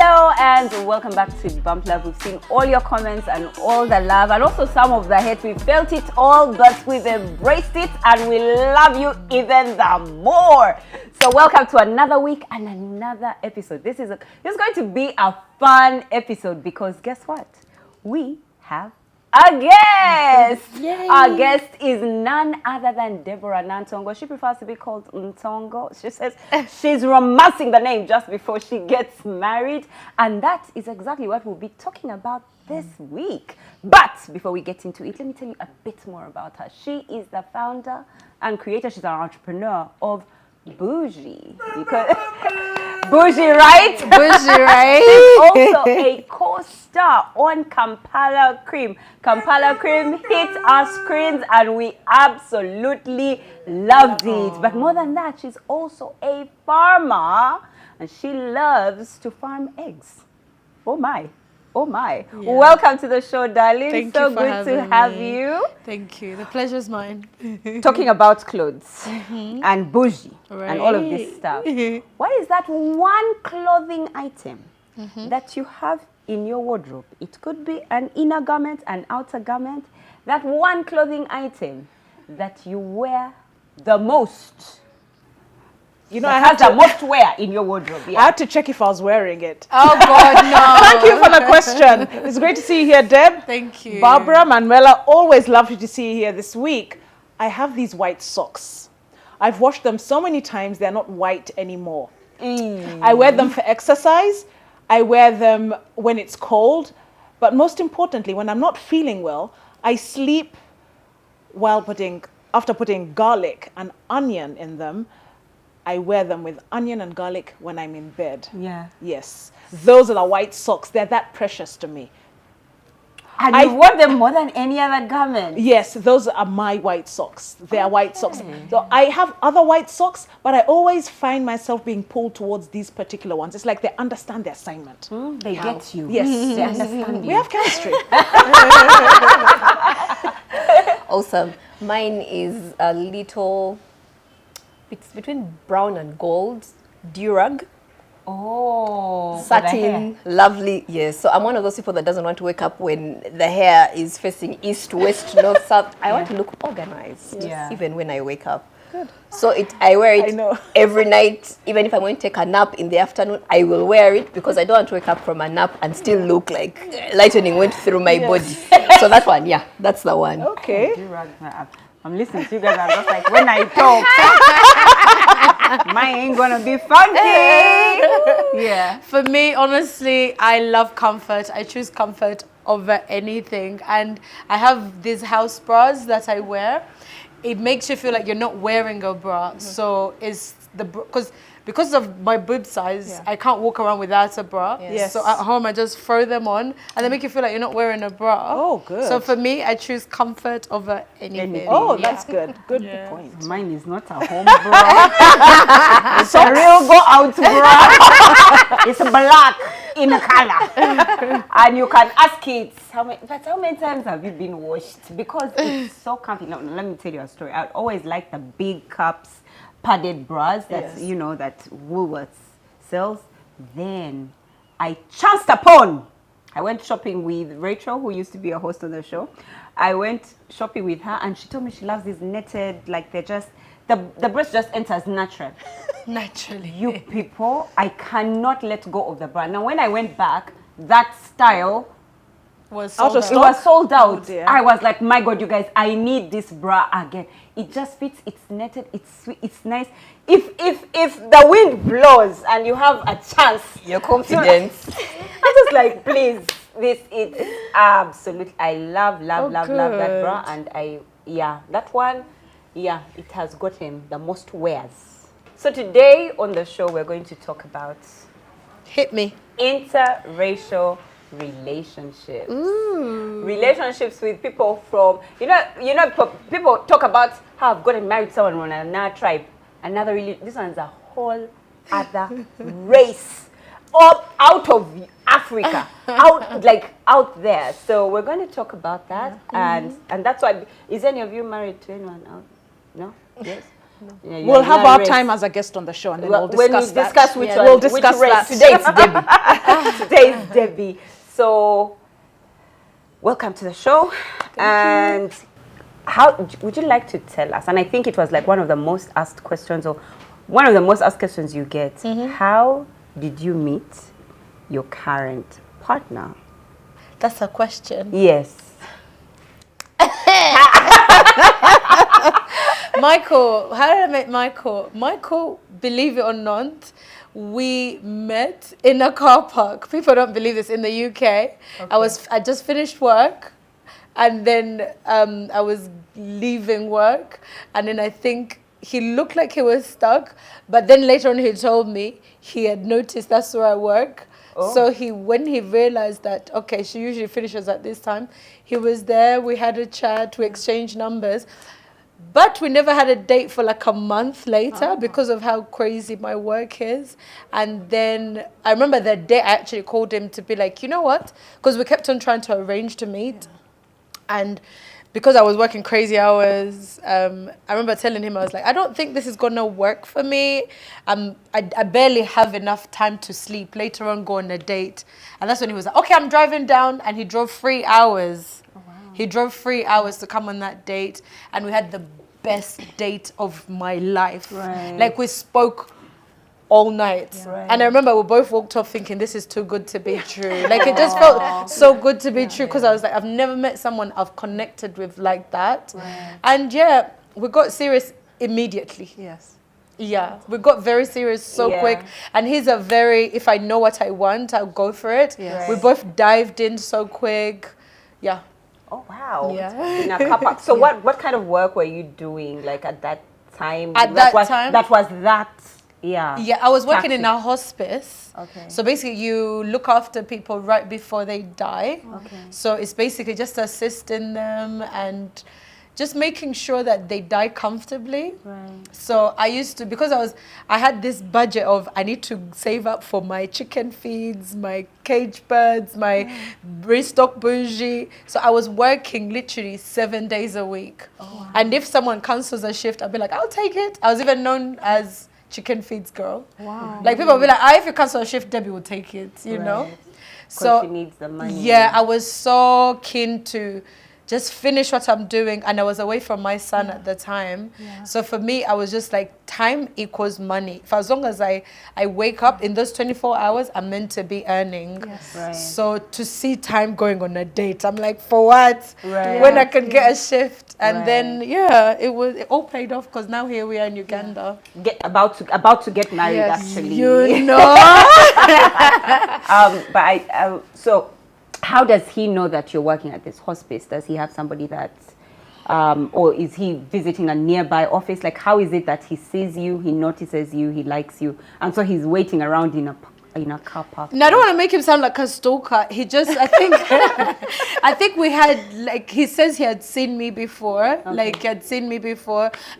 Hello and welcome back to Bump Love. We've seen all your comments and all the love and also some of the hate. We felt it all, but we've embraced it and we love you even the more. So welcome to another week and another episode. This is going to be a fun episode because guess what? We have a guest. Yay. Our guest is none other than Deborah Nantongo. She prefers to be called Ntongo. She says she's romancing the name just before she gets married. And that is exactly what we'll be talking about this week. But before we get into it, let me tell you a bit more about her. She is the founder and creator, she's an entrepreneur of Bougie. Bougie, right? Bougie, right? She's also a co-star on Kampala Cream. Kampala Cream hit our screens and we absolutely loved it. But more than that, she's also a farmer and she loves to farm eggs. Oh my. Oh my. Yeah. Welcome to the show, darling. Thank so you for good to have you. Thank you. The pleasure's mine. Talking about clothes and bougie and all of this stuff. What is that one clothing item that you have in your wardrobe? It could be an inner garment, an outer garment. That one clothing item that you wear the most. You know, I have the most wear in your wardrobe. Yeah. I had to check if I was wearing it. Oh God, no. Thank you for the question. It's great to see you here, Deb. Thank you. Barbara, Manuela, always lovely to see you here this week. I have these white socks. I've washed them so many times, they're not white anymore. I wear them for exercise. I wear them when it's cold. But most importantly, when I'm not feeling well, I sleep after putting garlic and onion in them. I wear them with onion and garlic when I'm in bed. Yeah. Yes. Those are the white socks. They're that precious to me. And you wore them more than any other garment. Yes, those are my white socks. They are white socks. So I have other white socks, but I always find myself being pulled towards these particular ones. It's like they understand the assignment. They get you. Yes. They understand you. We have chemistry. Awesome. Mine is a little... It's between brown and gold, durag. Oh, Satin, lovely. Yes. So I'm one of those people that doesn't want to wake up when the hair is facing east, west, north, south. I want to look organized, even when I wake up. Good. So I wear it know. every night. Even if I'm going to take a nap in the afternoon, I will wear it because I don't want to wake up from a nap and still look like lightning went through my body. So that one, that's the one. Okay. I'm listening to you guys. I'm just like, when I talk, mine ain't gonna be funky. Yeah. For me, honestly, I love comfort. I choose comfort over anything. And I have these house bras that I wear. It makes you feel like you're not wearing a bra. So it's because of my boob size, I can't walk around without a bra. Yes. So at home, I just throw them on, and they make you feel like you're not wearing a bra. Oh, good. So for me, I choose comfort over anything. Oh, that's good. Good point. Mine is not a home bra. It's a real go out bra. It's black in color. And you can ask it, how many times have you been washed? Because it's so comfy. Now, let me tell you a story. I always like the big cups, padded bras that that Woolworths sells. Then I chanced upon. I went shopping with Rachel, who used to be a host on the show. I went shopping with her, and she told me she loves these netted, like they're just the breast just enters natural. Naturally. You people, I cannot let go of the bra. Now, when I went back, that style was Out sold of out. it was sold out. Oh, dear. I was like, my God, you guys, I need this bra again. It just fits. It's netted. It's sweet. It's nice. If the wind blows and you have a chance, Your confidence. I'm just like, please, this is absolute. I love that bra, and that one, it has gotten the most wears. So today on the show, we're going to talk about Hit me. interracial relationships. Relationships with people from people talk about how I've gotten married to someone from another tribe, this one's a whole other race, out of Africa, out there. So we're going to talk about that, and that's why. Is any of you married to anyone else? No. Yes. Yeah, We'll have our race. time as a guest on the show, and then we'll When discuss we that. discuss which one, We'll which discuss race. that. Today it's Debbie. Today is Debbie. So, welcome to the show. And how would you like to tell us? And I think it was like one of the most asked questions, or one of the most asked questions you get. How did you meet your current partner? That's a question. Yes. Michael, how did I meet Michael? Michael, believe it or not, we met in a car park. People don't believe this in the UK. I just finished work, and then I was leaving work, and then I think he looked like he was stuck, but then later on he told me he had noticed that's where I work. So when he realized that, okay, she usually finishes at this time, he was there, we had a chat, we exchanged numbers. But we never had a date for like a month later because of how crazy my work is. And then I remember that day I actually called him to be like, you know what? Because we kept on trying to arrange to meet. And because I was working crazy hours, I remember telling him, I was like, I don't think this is going to work for me. I barely have enough time to sleep. Later on, go on a date. And that's when he was like, okay, I'm driving down. And he drove 3 hours. He drove 3 hours to come on that date, and we had the best date of my life. Like, we spoke all night. And I remember we both walked off thinking, this is too good to be true. Like, it just felt so good to be true, because I was like, I've never met someone I've connected with like that. And yeah, we got serious immediately. Yeah, we got very serious so quick. And he's a very, if I know what I want, I'll go for it. We both dived in so quick. Yeah. Oh, wow. Yeah. In a car park. So what kind of work were you doing, like, at that time? At that time? That was that, yeah. Yeah, I was working in a hospice. Okay. So basically you look after people right before they die. Okay. So it's basically just assisting them and just making sure that they die comfortably. So I used to, because I had this budget of, I need to save up for my chicken feeds, my cage birds, my restock bougie. So I was working literally 7 days a week. And if someone cancels a shift, I'd be like, I'll take it. I was even known as chicken feeds girl. Like, people will be like, if you cancel a shift, Debbie will take it, you know? So she needs the money. yeah, I was so keen to just finish what I'm doing, and I was away from my son at the time. So for me, I was just like, time equals money. For as long as I wake up in those 24 hours, I'm meant to be earning. So to see time going on a date, I'm like, for what? When I can get a shift. And then it all paid off, because now here we are in Uganda. About to get married, actually. You know. But so how does he know that you're working at this hospice? Does he have somebody that, or is he visiting a nearby office? Like, how is it that he sees you, he notices you, he likes you, and so he's waiting around in a car park? No, I don't want to make him sound like a stalker. He just, I think we had, like, he says he had seen me before,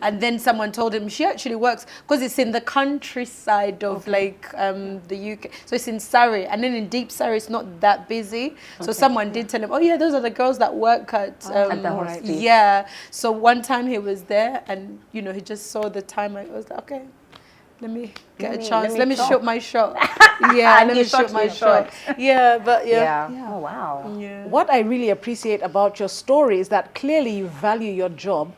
and then someone told him she actually works, because it's in the countryside of like the UK. So it's in Surrey, and then in deep Surrey, it's not that busy. So someone did tell him, oh yeah, those are the girls that work at the hospice. Yeah. So one time he was there, and he just saw the time. I was like, okay, let me get a chance. Let me shoot my shot. Yeah, let me shoot my shot. Yeah, but yeah. Oh, wow. Yeah. What I really appreciate about your story is that clearly you value your job,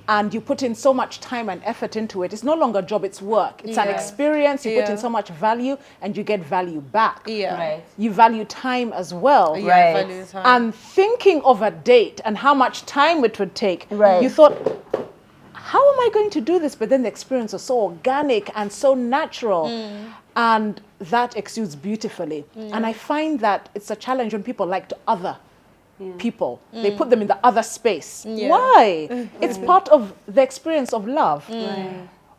and you put in so much time and effort into it. It's no longer a job, it's work. It's an experience. You put in so much value, and you get value back. You value time as well. Value time. And thinking of a date and how much time it would take, you thought, how am I going to do this? But then the experience was so organic and so natural. And that exudes beautifully. And I find that it's a challenge when people like to other people. They put them in the other space. Why? It's part of the experience of love.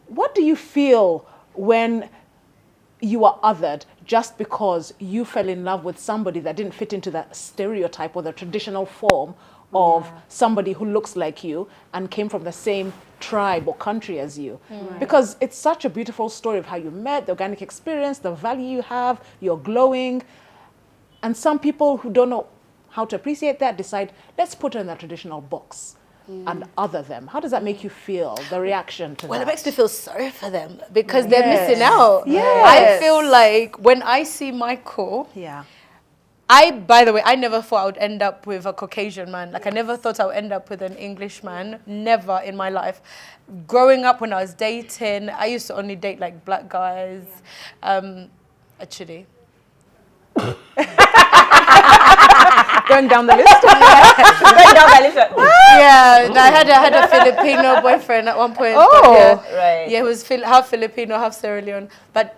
What do you feel when you are othered just because you fell in love with somebody that didn't fit into that stereotype or the traditional form of somebody who looks like you and came from the same tribe or country as you? Because it's such a beautiful story of how you met, the organic experience, the value you have, you're glowing. And some people who don't know how to appreciate that decide, let's put her in the traditional box. and other them? How does that make you feel, the reaction to Well, that? it makes me feel sorry for them because they're missing out. Yes. I feel like when I see Michael, Yeah. by the way, I never thought I would end up with a Caucasian man. Like, I never thought I would end up with an English man. Never in my life. Growing up, when I was dating, I used to only date, like, black guys. Actually. Going down the list? Going down the list. Yeah, I had a Filipino boyfriend at one point. Oh. But yeah, Right. Yeah, he was half Filipino, half Sierra Leone. But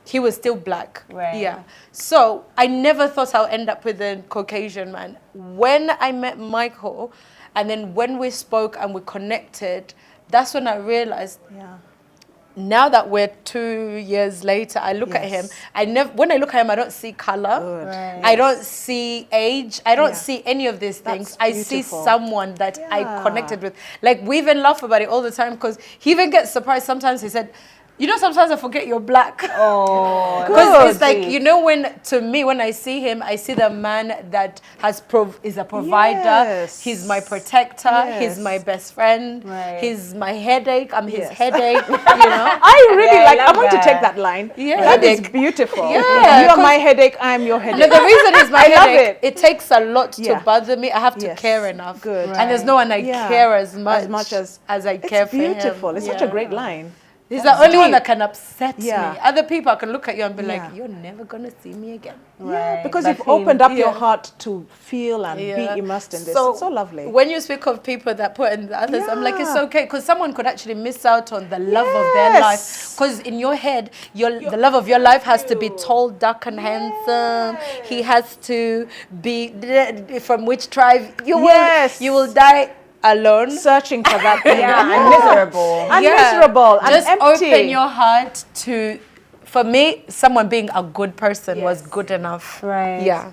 he was still black. Right. Yeah. So I never thought I'll end up with a Caucasian man. When I met Michael, and then when we spoke and we connected, that's when I realized, Yeah. now that we're 2 years later, I look at him. When I look at him, I don't see color. Right. I don't see age. I don't see any of these things. That's I see beautiful. someone that I Yeah. connected with. Like, we even laugh about it all the time because he even gets surprised sometimes. He said, you know, sometimes I forget you're black. Oh, Because it's like, you know, when I see him, I see the man that is a provider. Yes. He's my protector. He's Yes. my best friend. Right. He's my headache. I'm his Yes. headache, you know. I really Yeah, I like, I love want to that. take that line. Yeah. That is Headache. beautiful. Yeah, You are 'cause- my headache, I am your No, headache. the reason is my I love headache. it. It takes a lot to Yeah. bother me. I have to Yes. care enough. Good. And there's no one I Yeah. care as much as I care it's for him. beautiful. It's such a Yeah. great line. He's the only one deep. that can upset Yeah. me. Other people, I can look at you and be like, Yeah. you're never going to see me again. Yeah, because but you've him- opened up your Yeah. heart to feel and be immersed in this. It's so lovely. When you speak of people that put in the others, I'm like, it's Yeah. okay, because someone could actually miss out on the love of their Yes. life. Because in your head, the love of your life has to be tall, dark, and handsome. He has to be from which tribe you Yes. you will die alone. Searching for that thing. Yeah, and miserable. And Yeah. miserable and Just empty. open your heart to. For me, someone being a good person was good enough. Right. Yeah.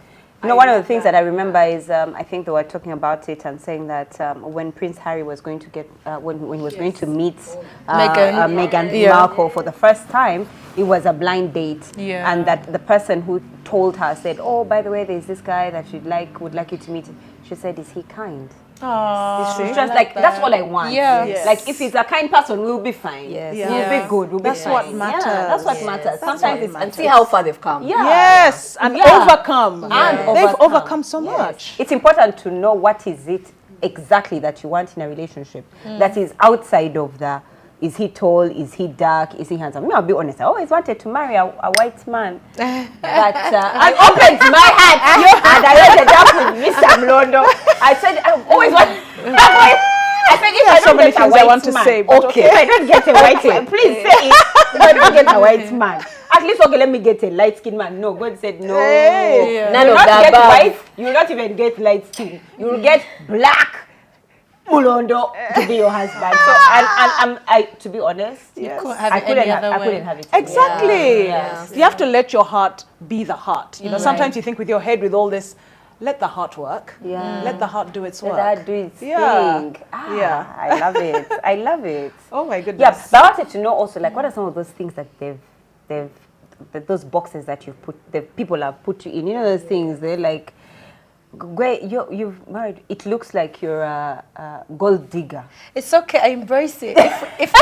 You know, one of the things that I remember is I think they were talking about it and saying that when Prince Harry was going to get when he was going to meet Meghan Markle for the first time, it was a blind date, Yeah. and that the person who told her said, "Oh, by the way, there's this guy that would like you to meet." She said, "Is he kind?" Aww. She's just like, that's all I want. Yeah. Yes. Like, if he's a kind person, we'll be fine. Yes. Yeah. We'll be good. We'll That's be what fine. matters. Yeah, that's what Yes. matters. That's Sometimes what it's And see how far they've come. Yeah. Yes, and Yeah. overcome. And They've overcome. overcome so much. It's important to know what is it exactly that you want in a relationship that is outside of is he tall, is he dark, is he handsome? I'll be honest, I always wanted to marry a white man. But I opened my heart and I ended up with Mr. Mlondo. I said, I always want... I said, if There are I so don't many get a things I white want to man, say, but okay. If I don't get a white man, please say it. If I don't get a white man, at least, okay, let me get a light-skinned man. No, God said no. Hey. Yeah. None You of will not the get above. white, you will not even get light skin. You will get black Mulondo to be your husband. So, and to be honest, Yes. Couldn't have I it couldn't any other I way. couldn't have it. Exactly. Yeah. You have to let your heart be the heart. You know, sometimes you think with your head, with all this, let the heart work. Yeah. Let the heart do its work. Let that do its Yeah. thing. Yeah. I love it. I love it. Oh my Yeah, goodness. but I wanted to know also, like, what are some of those things that those boxes that the people have put you in? You know, those things, they're like, where you've married, it looks like you're a gold digger. It's okay. I embrace it. If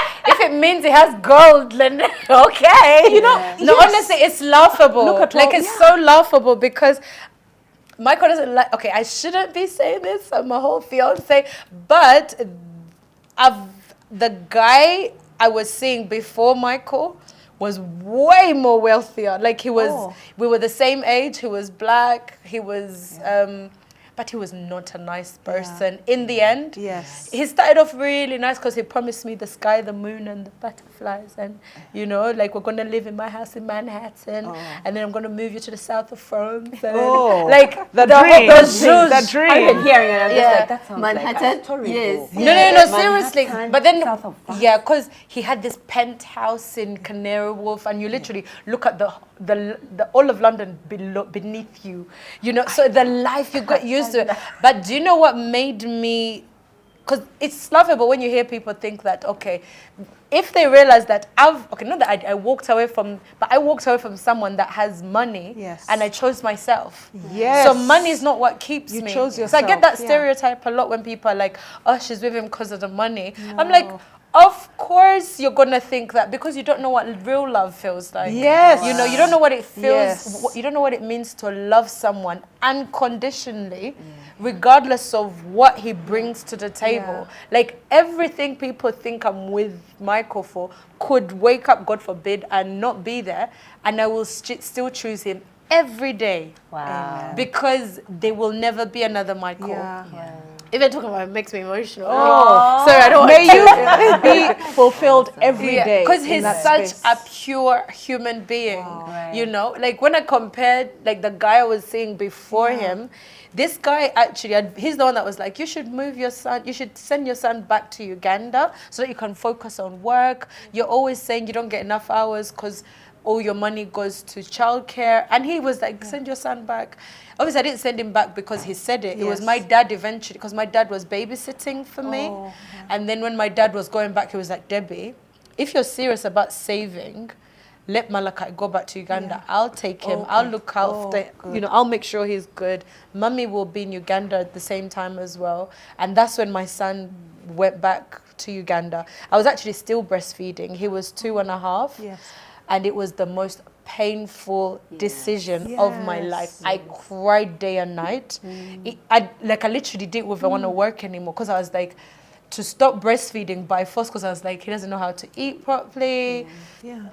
it means it has gold, then okay. You know, no, yes. honestly, it's laughable. Look at like all- it's so laughable because Michael doesn't like. Okay, I shouldn't be saying this. I'm a whole fiance, but the guy I was seeing before Michael was way more wealthier. Like he was, we were the same age. He was black. He was, but he was not a nice person. In the end, Yes. he started off really nice because he promised me the sky, the moon, and the butterflies, and you know, like we're gonna live in my house in Manhattan, and then I'm gonna move you to the south of France. And like the dream. the The dream. dream. I've been hearing it, and I'm just like, that sounds Manhattan? like a story. Yes. No, seriously. Manhattan, But then, south of France. yeah, because he had this penthouse in Canary Wharf, and you literally look at the all of London beneath you. You know, so the life you got used to. But do you know what made me because it's laughable when you hear people think that, okay, if they realize that not that I walked away from, but I walked away from someone that has money, Yes. and I chose myself. Yes. So money is not what keeps You me. chose So I get yourself, that yeah. stereotype a lot when people are like, oh, she's with him because of the money. I'm like, of course you're gonna think that, because you don't know what real love feels like. Yes. You know, you don't know what it feels. Yes. You don't know what it means to love someone unconditionally, regardless of what he brings to the table. Like, everything people think I'm with Michael for could wake up, God forbid, and not be there, and I will still choose him every day. Wow. Because there will never be another Michael. Yeah. Even talking about it makes me emotional. Oh. Sorry, I don't May want to. you be fulfilled every day. Because in he's that such space. a pure human being. Right. You know, like when I compared, like the guy I was seeing before him, this guy actually, he's the one that was like, you should move your son, you should send your son back to Uganda so that you can focus on work. You're always saying you don't get enough hours because all your money goes to childcare. And he was like, send your son back. Obviously, I didn't send him back because he said it. It was my dad eventually, because my dad was babysitting for me. And then when my dad was going back, he was like, Debbie, if you're serious about saving, let Malachi go back to Uganda. I'll take him. I'll look after, I'll make sure he's good. Mummy will be in Uganda at the same time as well. And that's when my son went back to Uganda. I was actually still breastfeeding. He was 2.5. Yes. And it was the most painful decision of my life. I cried day and night. I literally didn't even want to work anymore, because I was like, to stop breastfeeding by force, because I was like, he doesn't know how to eat properly. Yeah.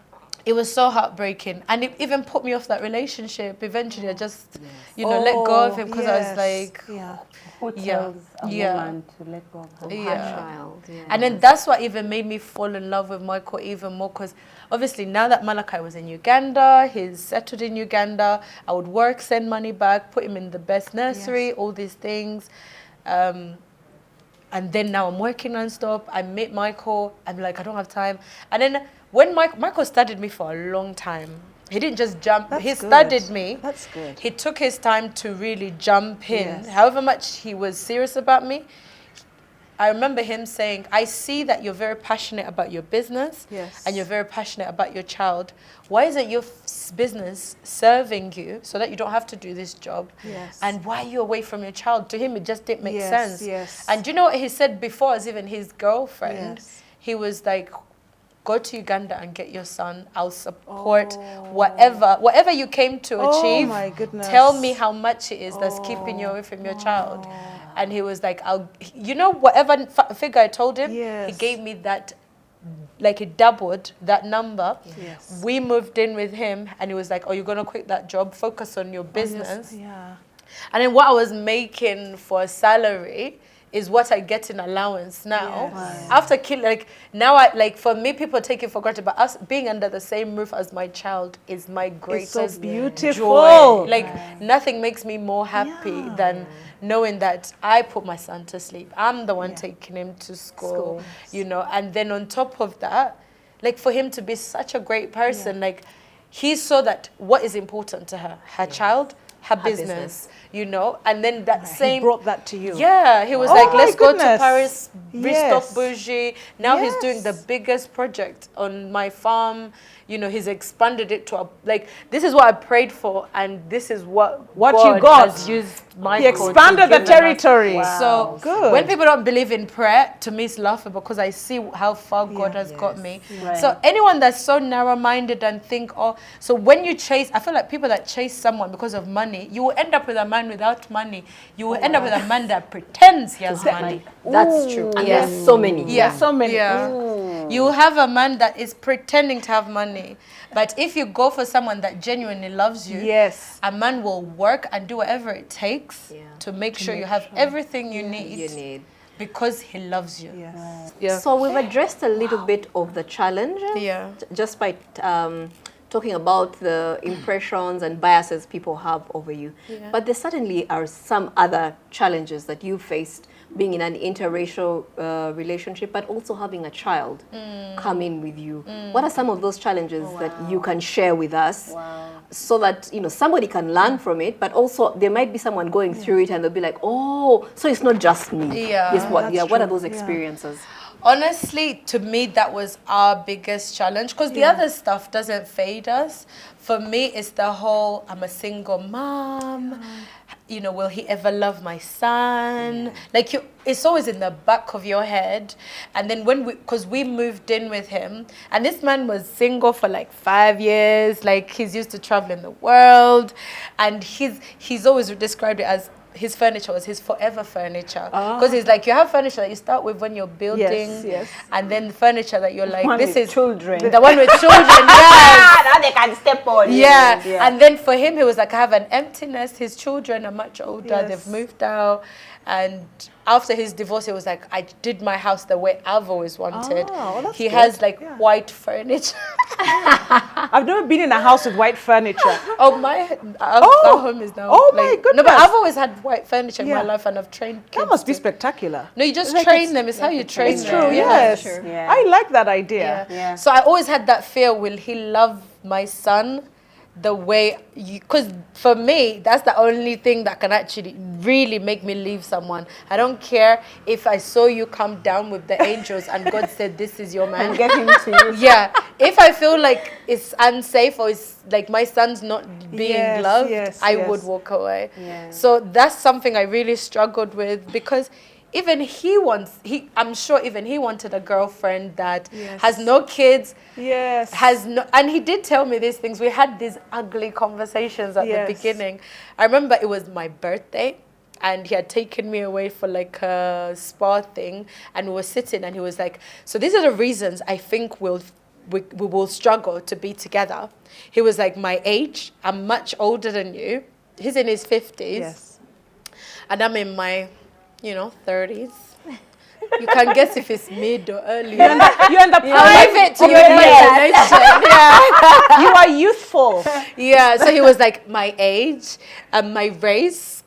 It was so heartbreaking, and it even put me off that relationship. Eventually, I just, let go of him, because I was like, Who tells a woman to let go of her child? And then that's what even made me fall in love with Michael even more, because obviously now that Malachi was in Uganda, he's settled in Uganda, I would work, send money back, put him in the best nursery, all these things. And then now I'm working non-stop. I meet Michael. I'm like, I don't have time. And then when Michael studied me for a long time. He didn't just jump. He studied me. That's good. He took his time to really jump in. Yes. However much he was serious about me, I remember him saying, I see that you're very passionate about your business, and you're very passionate about your child. Why isn't your business serving you so that you don't have to do this job? Yes. And why are you away from your child? To him, it just didn't make sense. Yes. And do you know what he said before, as even his girlfriend? Yes. He was like, go to Uganda and get your son. I'll support whatever you came to achieve. My goodness. Tell me how much it is that's keeping you away from your child. And he was like, whatever figure I told him, he gave me that, like it doubled that number. Yes. We moved in with him, and he was like, oh, you're going to quit that job, focus on your business. And then what I was making for a salary is what I get in allowance now. After for me, people take it for granted, but us being under the same roof as my child is my greatest It's so beautiful. joy. Like nothing makes me more happy than knowing that I put my son to sleep. I'm the one taking him to school, and then on top of that, like for him to be such a great person, like he saw that what is important to her child, her business, and then that He brought that to you. Yeah, he was like, let's go to goodness. Paris, restock Yes. bougie. Now he's doing the biggest project on my farm. He's expanded it to this is what I prayed for, and this is what God you got. has used Michael He expanded the to give us. territory. So Good. when people don't believe in prayer, to me it's laughable, because I see how far God has got me. So anyone that's so narrow-minded and think, so when you chase, I feel like people that chase someone because of money, you will end up with a man without money. You will end up with a man that pretends he has money. That's true. And there's so many. Yeah, so many. You have a man that is pretending to have money. But if you go for someone that genuinely loves you, a man will work and do whatever it takes to make sure you have everything you need. Because he loves you. So we've addressed a little bit of the challenge. Just by talking about the impressions and biases people have over you. But there certainly are some other challenges that you faced being in an interracial relationship, but also having a child come in with you. What are some of those challenges that you can share with us so that, you know, somebody can learn from it, but also there might be someone going through it and they'll be like, oh, so it's not just me. Yeah, Yes, what? that's What are true. those experiences? Honestly, to me, that was our biggest challenge because the other stuff doesn't fade us. For me, it's the whole, I'm a single mom. You know, will he ever love my son? Like, it's always in the back of your head. And then because we moved in with him, and this man was single for like 5 years. Like, he's used to traveling the world. And he's always described it as his furniture was his forever furniture. Because he's like, you have furniture that you start with when you're building. Yes. And then furniture that you're like, One this with is children. the one with children, yes. Now they can step on. Yeah. And then for him, he was like, I have an empty nest. His children are much older. Yes. They've moved out. And after his divorce, he was like, I did my house the way I've always wanted. Oh, well, that's he good. has like Yeah. white furniture. I've never been in a house with white furniture. Our home is now. Oh my No, but goodness. I've always had white furniture in Yeah. my life, and I've trained kids. That must be to- spectacular. No, you just Like train it's- them. It's how you train It's them. true, Yeah. yes. Sure. Yeah. I like that idea. Yeah. So I always had that fear, will he love my son the way because for me, that's the only thing that can actually really make me leave someone. I don't care if I saw you come down with the angels and God said, this is your man. And get him to you. Yeah. If I feel like it's unsafe or it's like my son's not being Yes, loved, yes, I yes. would walk away. Yeah. So that's something I really struggled with because even I'm sure even he wanted a girlfriend that Yes. has no kids, Yes. and he did tell me these things. We had these ugly conversations at Yes. the beginning. I remember it was my birthday and he had taken me away for like a spa thing and we were sitting and he was like, so these are the reasons I think we will struggle to be together. He was like, my age, I'm much older than you. He's in his 50s. Yes. And I'm in my 30s. You can guess if it's mid or early. You end up I'll leave it to your Yes. imagination. Yeah. You are youthful. Yeah. So he was like my age and my race,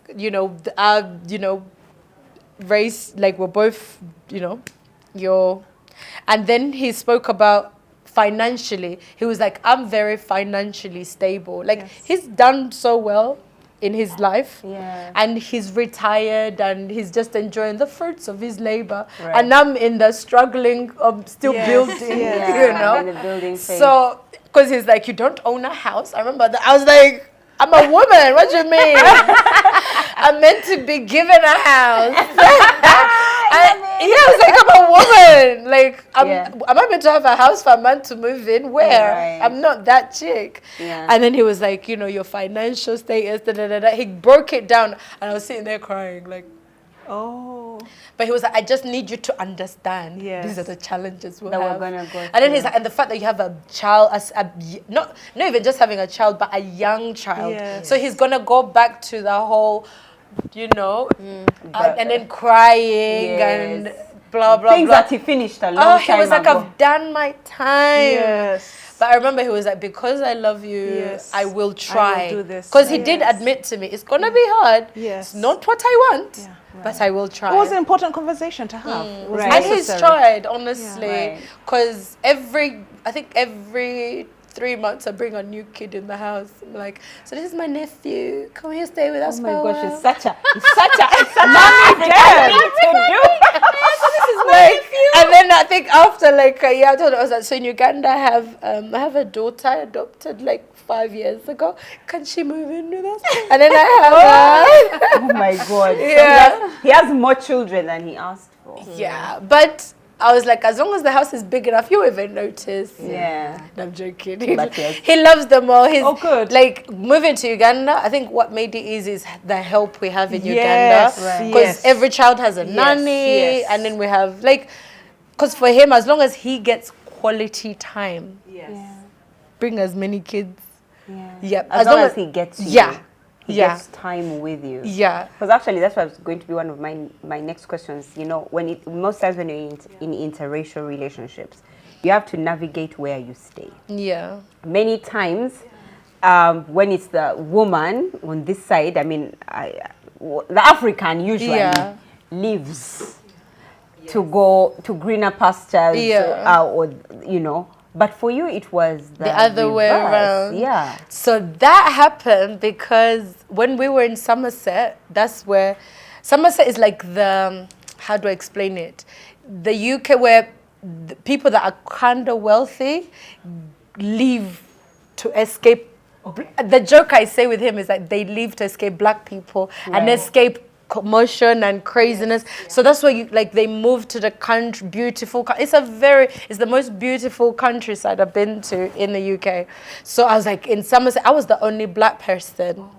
race, like we're both, and then he spoke about financially. He was like, I'm very financially stable. Like he's done so well in his life, and he's retired and he's just enjoying the fruits of his labor, and I'm in the struggling of still building, in the building phase. So because he's like, you don't own a house. I remember that. I was like, I'm a woman, what do you mean? I'm meant to be given a house. I was like, I'm a woman. Like, am I meant to have a house for a man to move in? Where? Right. I'm not that chick. Yeah. And then he was like, your financial status, He broke it down. And I was sitting there crying, like, Oh. but he was like, I just need you to understand. Yes. These are the challenges we'll That we're have. gonna go And then he's like, and the fact that you have a child, not even just having a child, but a young child. Yes. So he's gonna go back to the whole, and then crying and blah blah things blah. that he finished a long He time was like, ago. I've done my time. Yes. But I remember he was like, because I love you, Yes. I will try. do this. Because he did Yes. admit to me, it's gonna be hard. Yes. It's not what I want, Yeah, but I will try. It was an important conversation to have. It was Right. And he's necessary. tried, honestly, Right. because I think every 3 months I bring a new kid in the house. I'm like, so this is my nephew. Come here, stay with us Oh for my a gosh, while. it's such a Mami Deb thing to do. And then I think after like a year, I told her, I was like, so in Uganda I have a daughter I adopted like 5 years ago. Can she move in with us? And then I have Oh my god. Yeah. He has more children than he asked for. yeah, but I was like, as long as the house is big enough, you even notice. Yeah. No, I'm joking. But yes. He loves them all. He's good. like moving to Uganda. I think what made it easy is the help we have in Yes, Uganda. right. Because yes. every child has a nanny, yes. and then we have like, because for him, as long as he gets quality time, Yes. bring as many kids. Yeah. Yeah, As long as he gets you. Yeah. He Yeah. gets time with you. Yeah. Because actually, that's what was going to be one of my next questions. Most times when you're in interracial relationships, you have to navigate where you stay. Yeah. Many times, when it's the woman on this side, the African usually, Yeah. leaves to go to greener pastures, or you know. But for you, it was the other way around. Yeah. So that happened because when we were in Somerset, that's where Somerset is like the, how do I explain it? The UK where the people that are kind of wealthy leave to escape. The joke I say with him is that they leave to escape black people and escape commotion and craziness. So that's why they move to the country, beautiful. It's the most beautiful countryside I've been to in the UK. So I was like in Somerset, I was the only black person.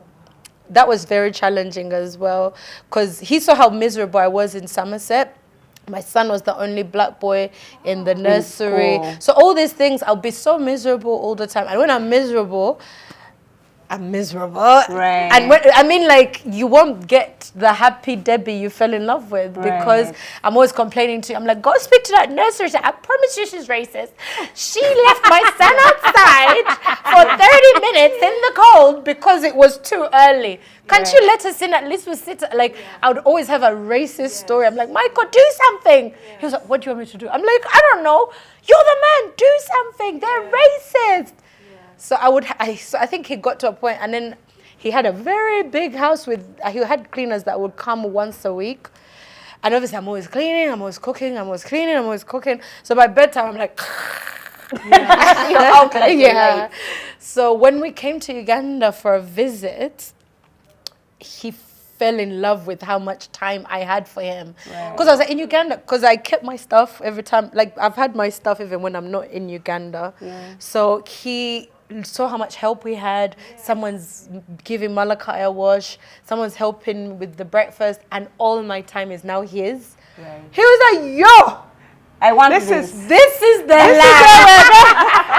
That was very challenging as well because he saw how miserable I was in Somerset. My son was the only black boy in the nursery. So all these things, I'll be so miserable all the time. And when I'm miserable, Right. And you won't get the happy Debbie you fell in love with because I'm always complaining to you. I'm like, go speak to that nursery. I promise you she's racist. She left my son outside for 30 minutes in the cold because it was too early. Can't you let us in? At least we'll sit. I would always have a racist story. I'm like, Michael, do something. He was like, what do you want me to do? I'm like, I don't know. You're the man. Do something. They're racist. So I think he got to a point, and then he had a very big house with, he had cleaners that would come once a week. And obviously I'm always cleaning, I'm always cooking, I'm always cleaning, I'm always cooking. So by bedtime, I'm like, yeah. So when we came to Uganda for a visit, he fell in love with how much time I had for him. Because I was like, in Uganda, because I kept my stuff every time, I've had my stuff even when I'm not in Uganda. So he saw how much help we had. Someone's giving Malachi a wash, someone's helping with the breakfast, and all my time is now his. He was like, yo, I want this is the land.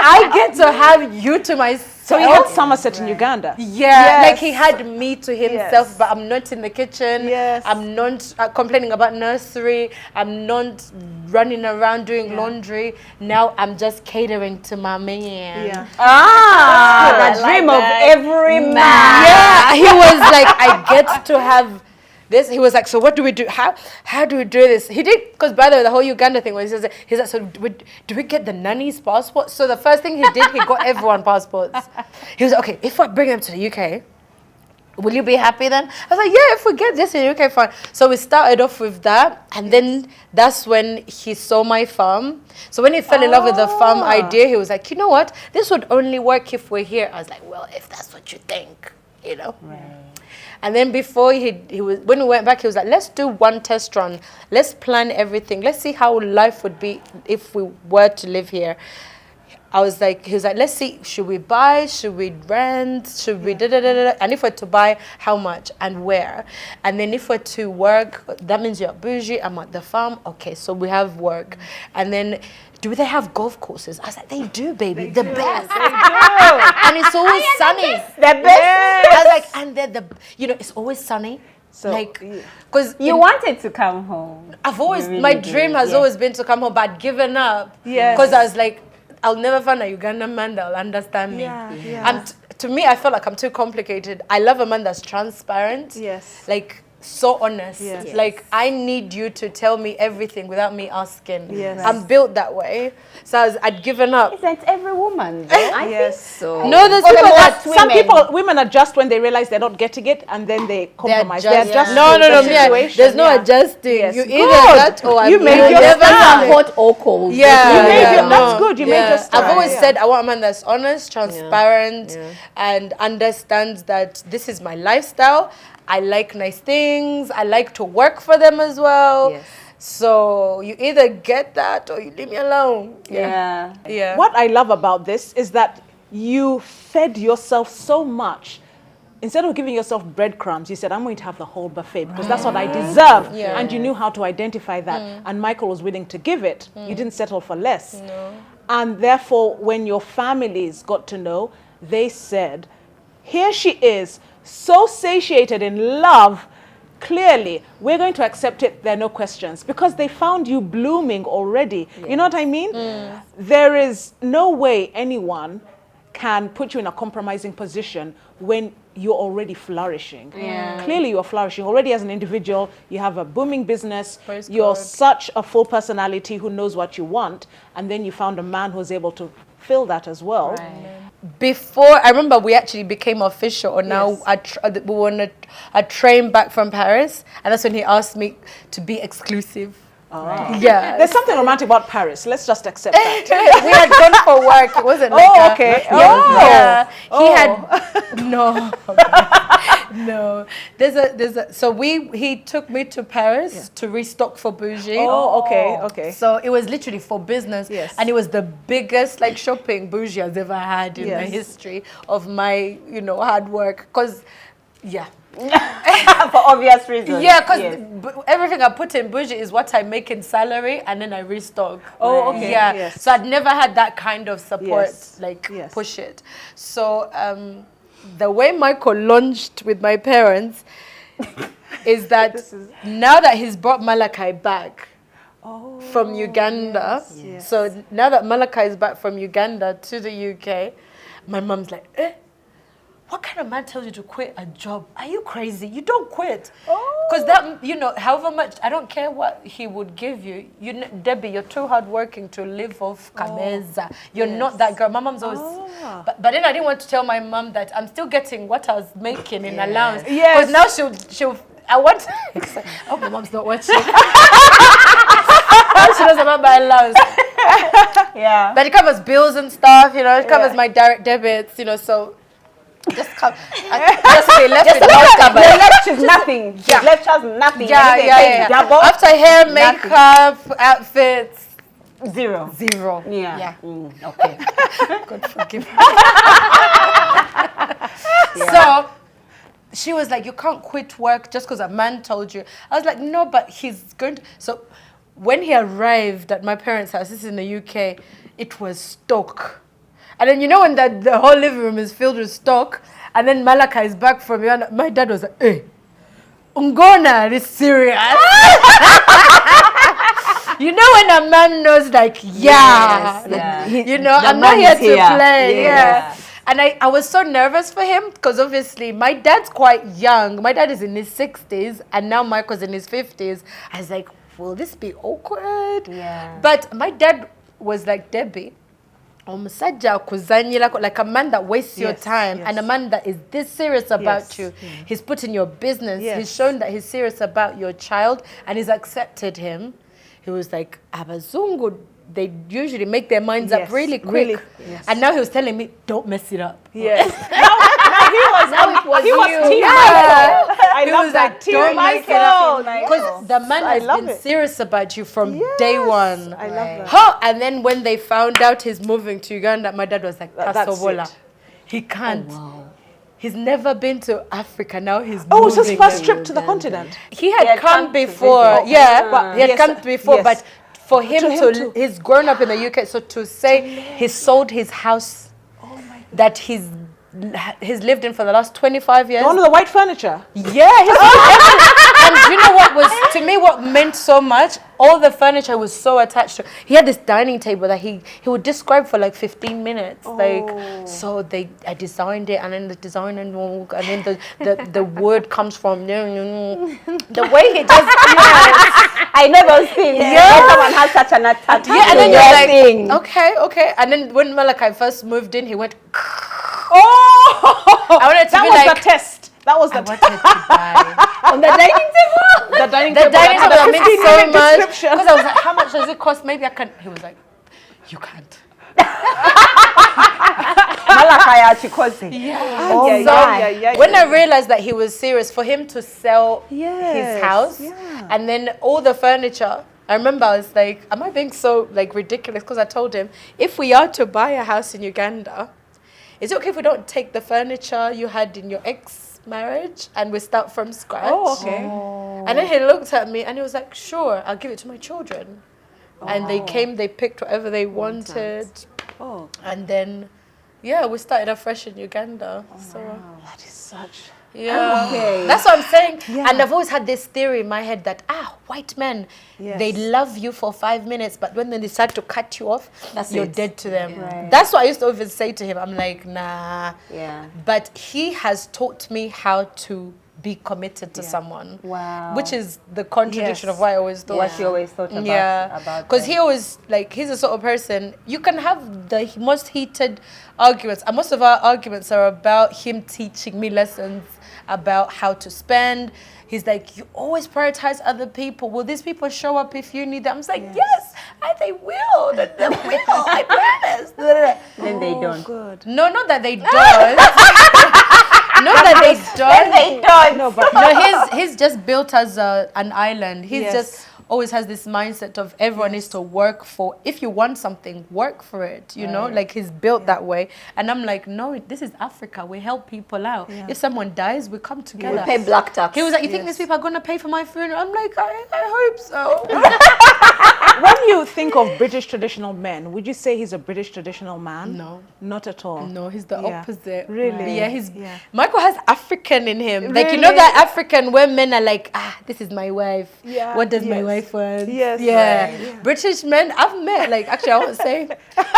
I get to have you to myself. So he had Somerset in Uganda. Yeah, he had me to himself, but I'm not in the kitchen. I'm not complaining about nursery. I'm not running around doing laundry. Now I'm just catering to my man. The dream of every man. Yeah, he was like, I get to have this. He was like, so what do we do? How do we do this? He did, because by the way, the whole Uganda thing was, he's like, so do we get the nanny's passport? So the first thing he did, he got everyone passports. He was like, okay, if I bring them to the UK, will you be happy then? I was like, yeah, if we get this in the UK, fine. So we started off with that, and then that's when he saw my farm. So when he fell in love with the farm idea, he was like, you know what? This would only work if we're here. I was like, well, if that's what you think, you know. And then before when we went back, he was like, let's do one test run. Let's plan everything. Let's see how life would be if we were to live here. He was like, let's see, should we buy? Should we rent? Should we da-da-da-da? And if we're to buy, how much and where? And then if we're to work, that means you're bougie, I'm at the farm. Okay, so we have work. And then, do they have golf courses? I was like, they do, baby. The best. They do. And it's always sunny. The best. I was like, and they're it's always sunny. So, because you wanted to come home. I've always, my dream has always been to come home, but I'd given up. Because I was like, I'll never find a Ugandan man that'll understand me. And to me, I feel like I'm too complicated. I love a man that's transparent. So honest. Like, I need you to tell me everything without me asking. I'm built that way. So I'd given up. Isn't every woman though? I think so. No, there's people that women adjust when they realize they're not getting it, and then they compromise. They're adjusting. No. There's no adjusting. You either that or you made your never hot or cold. That's good. You made your style. I've always said I want a man that's honest, transparent, and understands that this is my lifestyle. I like nice things. I like to work for them as well. So you either get that or you leave me alone. What I love about this is that you fed yourself so much. Instead of giving yourself breadcrumbs, you said, I'm going to have the whole buffet because that's what I deserve. And you knew how to identify that. And Michael was willing to give it. You didn't settle for less. And therefore, when your families got to know, they said, here she is, so satiated in love, clearly, we're going to accept it, there are no questions, because they found you blooming already. You know what I mean? There is no way anyone can put you in a compromising position when you're already flourishing. Yeah. Clearly you're flourishing already as an individual. You have a booming business. Praise You're God. such a full personality who knows what you want. And then you found a man who's able to fill that as well. Before, I remember we actually became official, and now Yes. we were on a train back from Paris, and that's when he asked me to be exclusive. Yeah. There's something romantic about Paris. Let's just accept that. We had gone for work. It wasn't like Oh, a- okay. Yeah. Oh. He had no. No. So he took me to Paris to restock for Bougie. Oh, okay, okay. So it was literally for business. Yes. And it was the biggest like shopping Bougie has ever had in the Yes. history of my, hard work. Cause yeah. For obvious reasons. Yeah, because Yes. everything I put in Bougie is what I make in salary, and then I restock. Oh, okay. Yeah. Yes. So I'd never had that kind of support, Yes. Yes. push it. So the way Michael launched with my parents is that now that he's brought Malachi back from Uganda, so now that Malachi is back from Uganda to the UK, my mom's like, what kind of man tells you to quit a job? Are you crazy? You don't quit. Because that, however much, I don't care what he would give you. Debbie, you're too hardworking to live off kameza. You're not that girl. My mom's always, but then I didn't want to tell my mom that I'm still getting what I was making in allowance. Yes. Because now she'll, I want, oh, my mom's not watching. She knows about my allowance. Yeah. But it covers bills and stuff, it covers my direct debits, so just come. Just be left with no cover. The left is nothing. Yeah. The left has nothing. Yeah, Anything yeah, paid yeah. double. After hair, makeup, outfits, Zero. zero. Yeah. Yeah. Okay. God forgive me. So she was like, you can't quit work just because a man told you. I was like, no, but he's going to. So when he arrived at my parents' house, this is in the UK, it was stock. And then when the whole living room is filled with stock, and then Malachi is back from Uganda, my dad was like, hey, Ungona is serious. When a man knows, like, Yes, yeah. I'm not here man to is here. play. Yeah. Yeah. And I was so nervous for him because obviously my dad's quite young. My dad is in his 60s and now Michael's in his 50s. I was like, will this be awkward? Yeah. But my dad was like, Debbie, omusajja akuzanyirako, like a man that wastes your time and a man that is this serious about you. He's put in your business. He's shown that he's serious about your child and he's accepted him. He was like, Abazungu, they usually make their minds up really quick. And now he was telling me, don't mess it up. Yes. He was Team yeah. Michael. I He love was that. like, Team don't make it Michael. up. Because the man has love been it. serious about you from day one. I love that. Huh? And then when they found out he's moving to Uganda, my dad was like, That's Kasobola. it. He can't. He's never been to Africa. Now he's Oh, it's his moving first there. trip to the continent. He had come to before, visit. yeah, But he had yes, come before, yes. but for him To him to, too. he's grown up in the UK, so to say he sold his house that he's lived in for the last 25 years. One of the white furniture. Yeah, he sold everything. And you know what was, to me, what meant so much? All the furniture was so attached to. He had this dining table that he would describe for like 15 minutes. So I designed it, and then the design and then the wood comes from the way he just. I know those things. Yeah. When someone has such an attachment. Yeah, and then to you're their like, thing. okay. And then when Malachi first moved in, he went. Oh! I wanted to that be was like. the test. That was the I wanted to die. On the dining table. The dining The table. dining that table had a meant so 15-minute much description. because I was like, how much does it cost? Maybe I can. He was like, you can't. Malachi Achikosi. Yeah. Oh, Yeah, my. yeah. When I realized that he was serious, for him to sell Yes, his house and then all the furniture, I remember I was like, am I being so like ridiculous? Because I told him, if we are to buy a house in Uganda, is it okay if we don't take the furniture you had in your ex-marriage and we start from scratch? Oh, okay. And then he looked at me and he was like, sure, I'll give it to my children. And they came, they picked whatever they wanted. Oh, And then, yeah, we started afresh in Uganda. So, that is such. Yeah. Okay. That's what I'm saying. Yeah. And I've always had this theory in my head that, white men, Yes. they love you for 5 minutes, but when they decide to cut you off, you're it. dead to them. Right. That's what I used to always say to him. I'm like, nah. Yeah. But he has taught me how to be committed to someone. Wow. Which is the contradiction Yes. of what I always thought. What you always thought about. Because he always, like, he's the sort of person, you can have the most heated arguments, and most of our arguments are about him teaching me lessons about how to spend. He's like, you always prioritize other people. Will these people show up if you need them? I'm just like, yes, they will. They will, I promise. Then they don't. Good. No, not that they don't. Not that they don't. They don't. No, but No, he's just built as an island. He's Yes. just always has this mindset of everyone needs to work for. If you want something, work for it. You know, like he's built that way. And I'm like, no, this is Africa. We help people out. If someone dies, we come We together. pay black tax. He was like, you think these people are gonna pay for my funeral? I'm like, I hope so. when you think of British traditional men, would you say he's a British traditional man? No. Not at all. No, he's the Yeah. opposite. Really? Yeah, Yeah. Michael has African in him. Like, you know Really? that African where men are like, this is my wife. Yeah. What does my Yes. wife want? Yes. Yeah. Right. Yeah. British men, I've met, like, actually I won't say,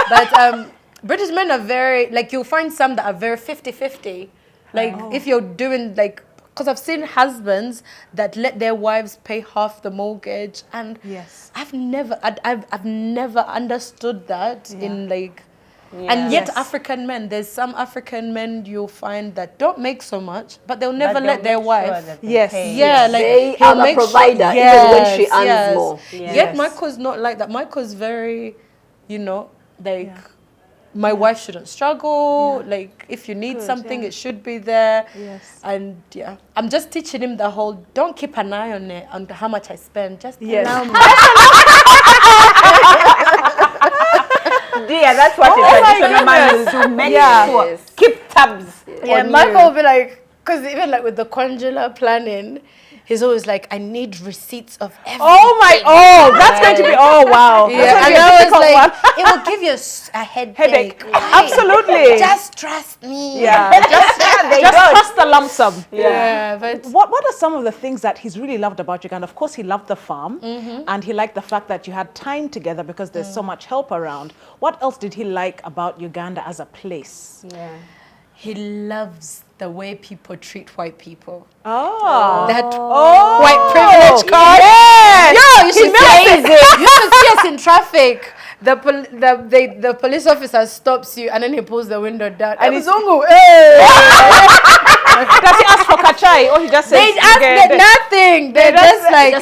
but British men are very, like, you'll find some that are very 50-50. Like, if you're doing, like, because I've seen husbands that let their wives pay half the mortgage, and Yes. I've never understood that in, like, and yet Yes. African men, there's some African men you'll find that don't make so much, but they'll never But let their they'll make sure wife. that they Yes. pay. Yeah, like They he'll are the make provider, even when she earns more. Yes. Yet Michael's not like that. Michael's very, you know, like my wife shouldn't struggle. Like if you need something, it should be there. Yes. And I'm just teaching him the whole. Don't keep an eye on it, on how much I spend. Just Yes. allow me. Dear, that's what a traditional man will do. Make sure. Yes. Keep tabs. Yeah, on Michael you. will be like, because even like with the conjular planning, he's always like, I need receipts of everything. That's going to be, wow. Yeah, That's and going to be a I was difficult like, one. it will give you a headache. Absolutely. Just trust me. Yeah. Just trust the lump sum. Yeah, but What are some of the things that he's really loved about Uganda? Of course, he loved the farm, and he liked the fact that you had time together because there's so much help around. What else did he like about Uganda as a place? Yeah. he loves the way people treat white people. Oh. That white privilege card. Yes. Yo, you should milks see it. You should see us in traffic. The police officer stops you and then he pulls the window down. And he's Zungu. Does he ask for kachai or he just says? They ask nothing. They're just like,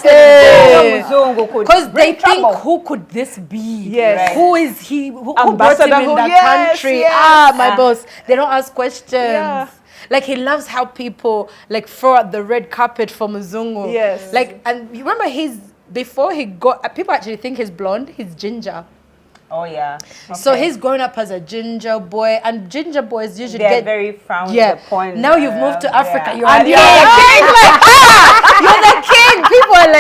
because they think, who could this be? Yes. Right. Who is he? Who brought him Ambassador in who- the yes, country? yes. My boss. They don't ask questions. Yeah. Like he loves how people like throw out the red carpet for Mzungu. Yes. Like, and you remember before he got, people actually think he's blonde. He's ginger. Oh yeah. So Okay. he's growing up as a ginger boy, and ginger boys usually They're get very frowned upon. Now you've moved to Africa. Yeah. You're the king. Like, you're the king. People are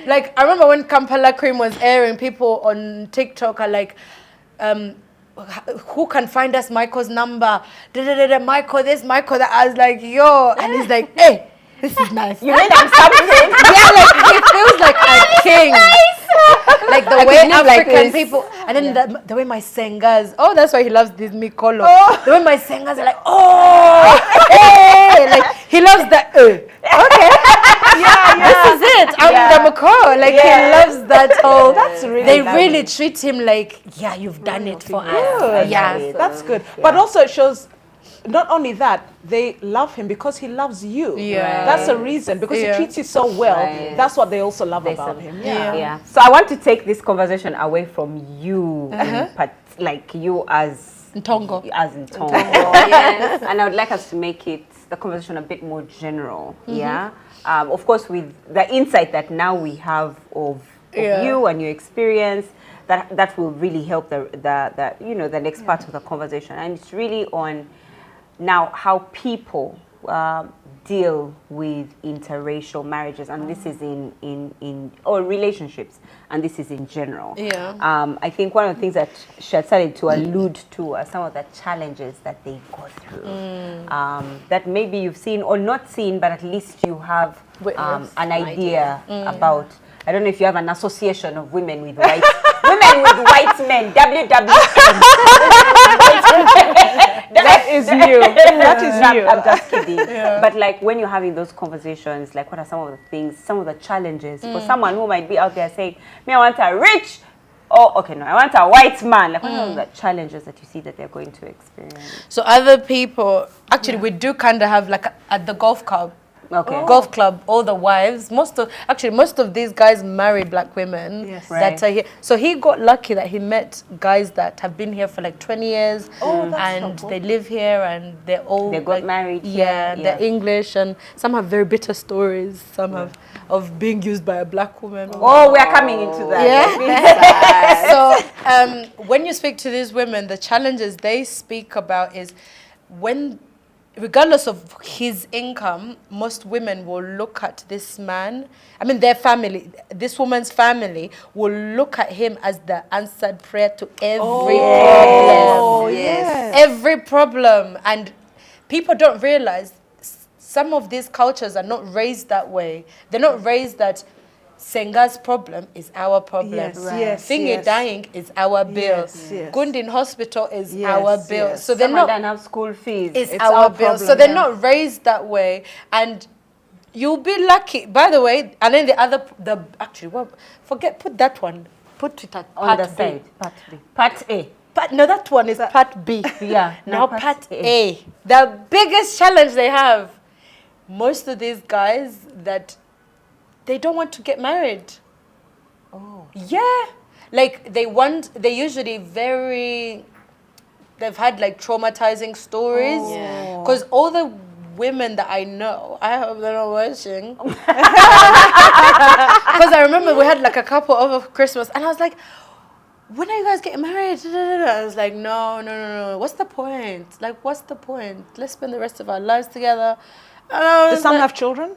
like. I remember when Kampala Cream was airing, people on TikTok are like, who can find us Michael's number? Michael this, Michael that. I was like, yo, and he's like, hey, this is nice. You mean I'm something? Yeah, like he feels like a king. Like the way live like African this. people, and then the way my sengas. Oh, that's why he loves this Mikolo. The way my sengas are like, hey, like he loves that. Okay, this is it. I'm the Mako. Like he loves that whole. That's really They lovely. really treat him like, yeah, you've done it for us. Good. Yeah. That's good. But also it shows, not only that, they love him because he loves you. Yeah. That's a reason, because he Yeah. treats you so well. Right. That's what they also love They about love him. Yeah. Yeah. So I want to take this conversation away from you, like you as Ntongo. as in Tongo. Yes. And I would like us to make the conversation a bit more general. Yeah. Of course, with the insight that now we have of you and your experience, that will really help the next part of the conversation. And it's really on now how people deal with interracial marriages, and this is or relationships, and this is in general. Yeah. I think one of the things that she had started to allude to are some of the challenges that they go through, that maybe you've seen or not seen, but at least you have an idea about. I don't know if you have an association of women with white men, WWM. That is new. That is new. I'm just kidding. But like when you're having those conversations, like what are some of the things, some of the challenges for someone who might be out there saying, "Me, I want a rich," I want a white man. Like what are the challenges that you see that they're going to experience? So other people, actually, we do kind of have like at the golf club. Golf club, all the wives, most of these guys marry black women that are here. So he got lucky that he met guys that have been here for like 20 years and they live here and they got married. They're English, and some have very bitter stories. Some have of being used by a black woman. Oh, we are coming into that. So when you speak to these women, the challenges they speak about is when, regardless of his income, most women will look at this man, their family, this woman's family will look at him as the answered prayer to every problem. Every problem. And people don't realize some of these cultures are not raised that way. They're not raised that Senga's problem is our problem. Finge dying is our bill. Gundin hospital is our bill. So they're not have school fees. It's our bill. So they're not raised that way, and you'll be lucky. By the way, and then put that one. Put it at on the part side. B. Part A. No, that one is part B. Now part A. The biggest challenge they have, most of these guys that they don't want to get married. Like they're usually they've had like traumatizing stories. Because all the women that I know, I hope they're not watching. Because I remember we had like a couple over Christmas and I was like, when are you guys getting married? I was like, no. What's the point? Like, what's the point? Let's spend the rest of our lives together. Do some have children?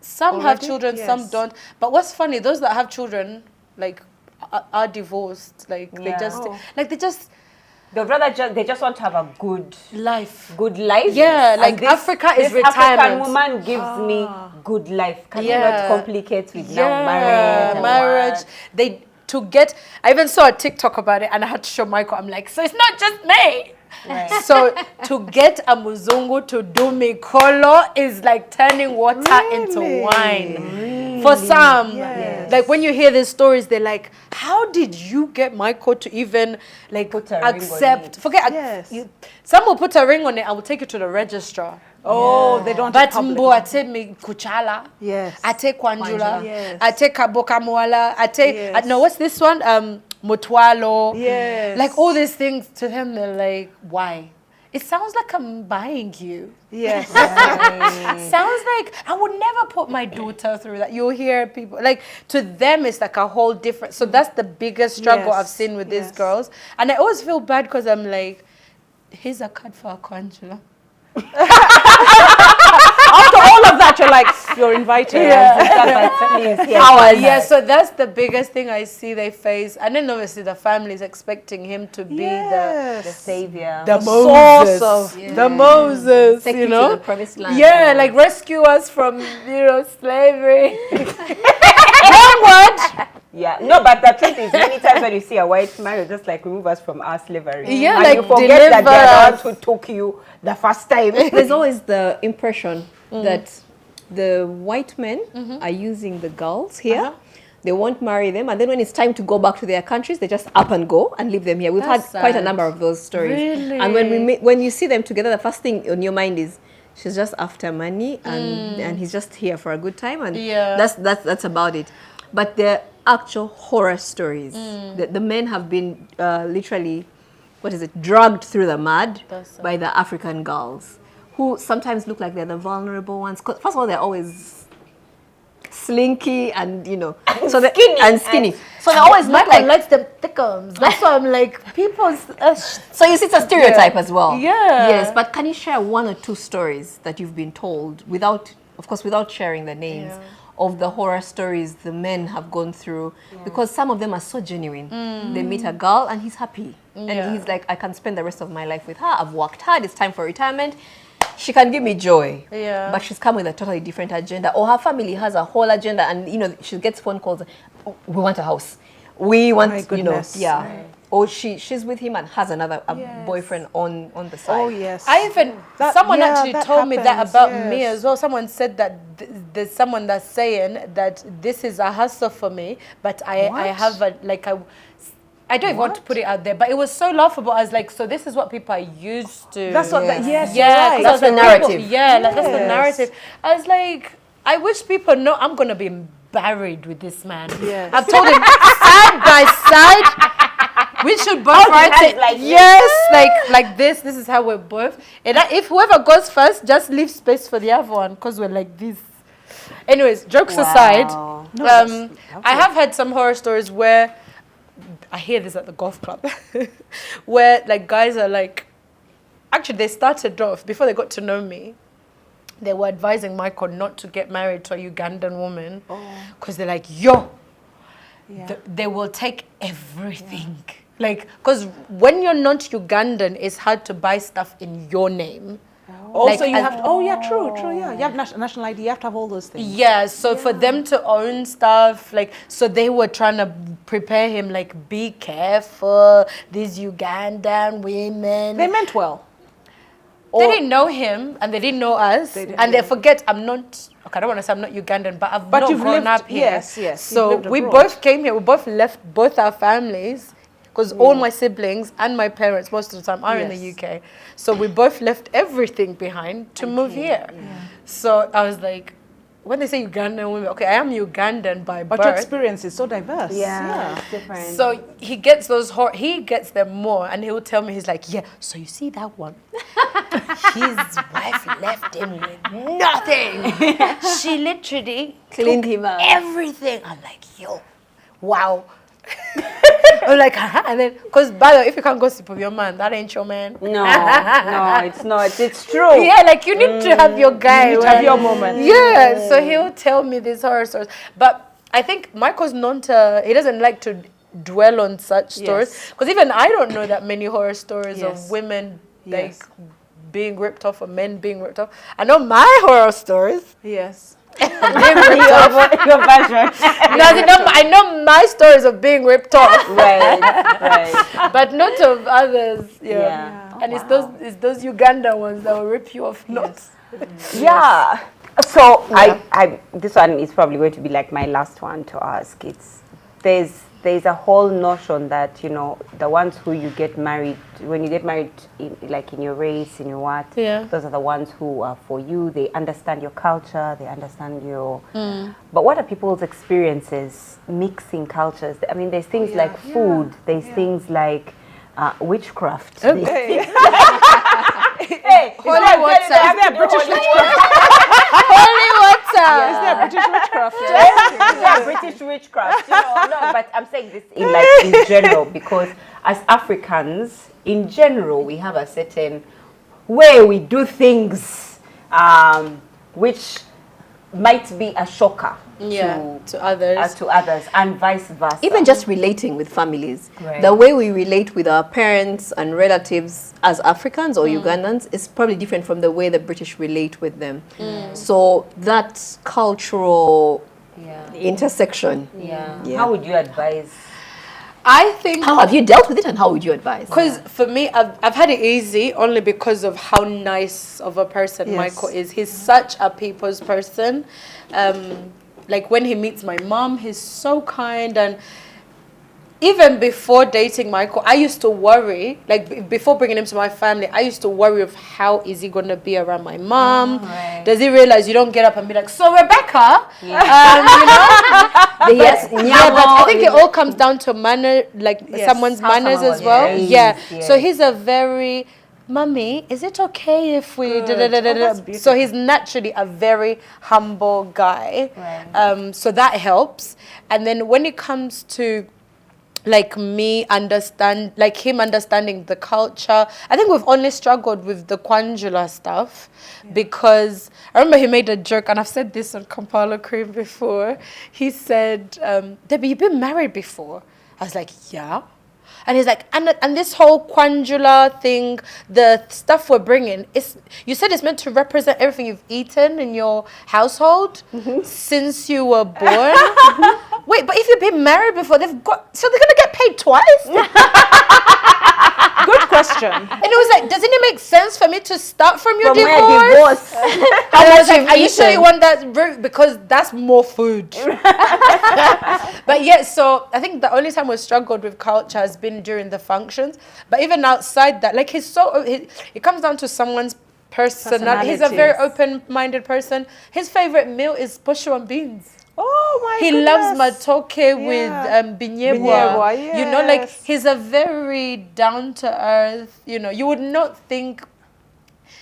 Some already? have children, some don't. But what's funny, those that have children, like, are divorced. Like, they just... They just want to have a good life. Good life? Yeah, like Africa is retirement. African woman gives me good life. Can you not complicate with now marriage? I even saw a TikTok about it and I had to show Michael. I'm like, so it's not just me. Right. So to get a Muzungu to do mikolo is like turning water into wine. For some. Like when you hear these stories, they're like, how did you get Michael to even like accept? Some will put a ring on it and will take it to the registrar. They don't. But mbo ate mi kuchala. I take kwanjula. I take kaboka mwala. I take no, what's this one? Mutwalo. Like all these things to them, they're like, why? It sounds like I'm buying you. Sounds like I would never put my daughter through that. You'll hear people like, to them it's like a whole different. So that's the biggest struggle I've seen with these girls, and I always feel bad because I'm like, here's a card for a conjurer. After all of that, you're like, you're invited. So that's the biggest thing I see they face. And then obviously the family is expecting him to be the savior. The Moses. The Moses, Take you know? To the promised land. Yeah, like rescue us from, slavery. Wrong word. Yeah, no, but the truth is, many times when you see a white man, you just like remove us from our slavery. Yeah, and like you forget that they're the ones who took you the first time. There's always the impression that the white men are using the girls here. They won't marry them, and then when it's time to go back to their countries, they just up and go and leave them here. We've had quite a number of those stories. Really? And when you see them together, the first thing on your mind is, she's just after money, and he's just here for a good time, and that's about it. But they're actual horror stories. The men have been literally, dragged through the mud by the African girls, who sometimes look like they're the vulnerable ones. 'Cause first of all, they're always slinky and so skinny. So they always look Michael like. likes them thickums. That's why I'm like, people's. So you see, it's a stereotype as well. Yeah. Yes, but can you share one or two stories that you've been told without sharing the names? Of the horror stories the men have gone through, because some of them are so genuine. They meet a girl and he's happy, and he's like, I can spend the rest of my life with her. I've worked hard. It's time for retirement. She can give me joy, but she's come with a totally different agenda, or her family has a whole agenda, and she gets phone calls. Oh, we want a house. We want, Or she's with him and has another boyfriend on the side. Oh yes. Someone actually told me that happens, about me as well. Someone said that there's someone that's saying that this is a hustle for me, but I have I don't even want to put it out there, but it was so laughable. I was like, so this is what people are used to. That's what. Yes. Yeah, Right. That's the narrative. That's the narrative. I was like, I wish people know I'm gonna be buried with this man. Yes. I've told him side by side. We should both write it like this. This is how we're both. And if whoever goes first, just leave space for the other one, because we're like this. Anyways, jokes aside, I have had some horror stories where I hear this at the golf club, where like guys are like, actually they started off before they got to know me. They were advising Michael not to get married to a Ugandan woman because they're like, they will take everything. Like, because when you're not Ugandan, it's hard to buy stuff in your name. Also, you have to, true, yeah. You have national ID, you have to have all those things. Yeah, so for them to own stuff, like, so they were trying to prepare him, like, be careful, these Ugandan women. They meant well. They didn't know him, and they didn't know us, they forget I don't want to say I'm not Ugandan, but I've not grown up here. Yes. So we both came here, we both left both our families, because all my siblings and my parents most of the time are in the UK. So we both left everything behind to move here. So I was like, when they say Ugandan women, okay, I am Ugandan by birth. But your experience is so diverse. It's different. So he gets he gets them more, and he will tell me, he's like, so you see that one? His wife left him with nothing. She literally Cleaned him up. everything. I'm like, wow. I'm like, and then, because by the way, if you can't gossip with your man, that ain't your man. No, it's not. It's true. Yeah, like you need to have your guy. You need to have your moment. Yeah, so he'll tell me these horror stories. But I think Michael's he doesn't like to dwell on such stories. Because even I don't know that many horror stories of women like being ripped off or men being ripped off. I know my horror stories. Yes. Your version. I know my stories of being ripped off. Right. But not of others. Yeah. And it's those Uganda ones that will rip you off. Yeah. So I this one is probably going to be like my last one to ask. There's a whole notion that, the ones who you get married, when you get married, in your race, in your what, those are the ones who are for you. They understand your culture, they understand your... But what are people's experiences mixing cultures? I mean, there's things like food, there's things like witchcraft. Okay. Hey, holy water. Is there British witchcraft? Holy water. Is there British witchcraft? Yeah, British witchcraft. No, but I'm saying this in general, because as Africans, in general, we have a certain way we do things, which might be a shocker to others, and vice versa. Even just relating with families, Right. the way we relate with our parents and relatives as Africans or Ugandans is probably different from the way the British relate with them. So that cultural intersection. How would you advise? I think... How have you dealt with it, and how would you advise? Because for me, I've had it easy only because of how nice of a person Michael is. He's such a people's person. Like when he meets my mom, he's so kind. And even before dating Michael, I used to worry, like before bringing him to my family, I used to worry of how is he going to be around my mom? Does he realize you don't get up and be like, so Rebecca, But I think it all comes down to manner, like someone's manners as well. So he's a very Mummy, is it okay if we da, da, da, da, Oh, that's da? beautiful. So he's naturally a very humble guy. Right. So that helps. And then when it comes to like him understanding the culture, I think we've only struggled with the Kwanjula stuff because I remember he made a joke, and I've said this on Kampala Cream before. He said, Debbie, you've been married before? I was like, yeah. And he's like, and this whole Kwanjula thing, the stuff we're bringing, you said it's meant to represent everything you've eaten in your household since you were born. Wait, but if you've been married before, so they're gonna get paid twice? Good question. And it was like, doesn't it make sense for me to start from your From divorce? my divorce. And I was like, are you sure you want that route? Because that's more food. But yeah, so I think the only time we struggled with culture has been during the functions. But even outside that, like it comes down to someone's personality. He's a very open-minded person. His favorite meal is posho and beans. Oh my He goodness. loves matoke with binyebwa. Binyebwa, You know, like yes. he's a very down to earth. You know, you would not think.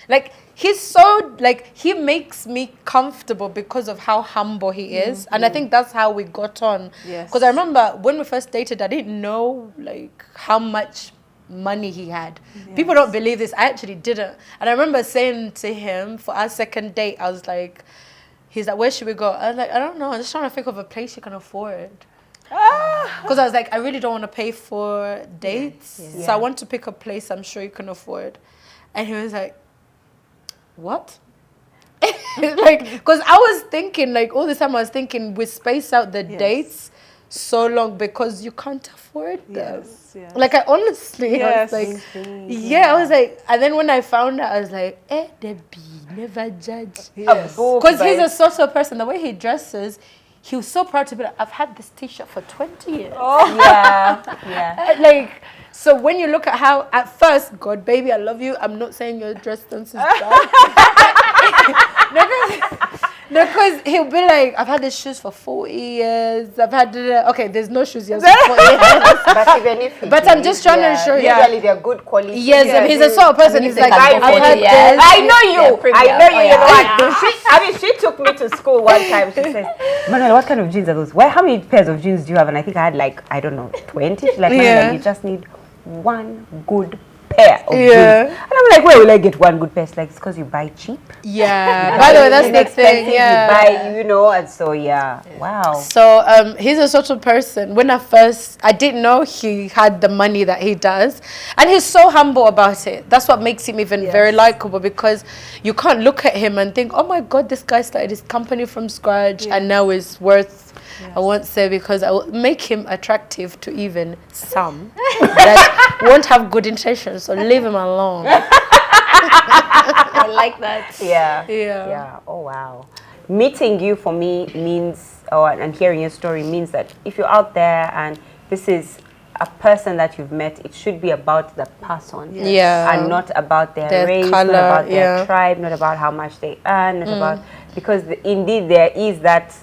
Like he's so he makes me comfortable because of how humble he is, and I think that's how we got on. Yes. Because I remember when we first dated, I didn't know like how much money he had. People don't believe this. I actually didn't, and I remember saying to him for our second date, I was like. He's like, where should we go? I was like, I don't know. I'm just trying to think of a place you can afford. Because I was like, I really don't want to pay for dates. Yeah. So I want to pick a place I'm sure you can afford. And he was like, what? Because I was thinking, like, all this time I was thinking, we space out the dates so long because you can't afford them. Yes. Like, I honestly, I was like, I was like, and then when I found out, I was like, Debbie, never judge. Yes. Because he's a social person. The way he dresses, he was so proud to be like, I've had this t-shirt for 20 years. Oh. Yeah. Like, so when you look at how, at first, God, baby, I love you. I'm not saying your dress sense is bad. Because he'll be like, I've had these shoes for 40 years. I've had, okay, there's no shoes here for 40 years. But even if I'm just trying to show you. usually they're good quality. Yes, he's a sort of person. He's like, guy I've for had it. this. I know you. You know Yeah. what? She took me to school one time. She said, Manuel, what kind of jeans are those? How many pairs of jeans do you have? And I think I had like, I don't know, 20. She's like, Manuel, you just need one good pair of jeans. And I'm like, where will I get one good pair? It's like, it's because you buy cheap. Yeah. By the way, that's the thing. Yeah. You buy, and so wow. So he's a sort of person. When I didn't know he had the money that he does, and he's so humble about it. That's what makes him even very likable, because you can't look at him and think, oh my God, this guy started his company from scratch and now is worth. I won't say, because I will make him attractive to even some that won't have good intentions. So leave him alone. I like that. Yeah. Oh wow. Meeting you for me means, and hearing your story means that if you're out there and this is a person that you've met, it should be about the person, and not about their race, color, not about their tribe, not about how much they earn, not about, because indeed there's that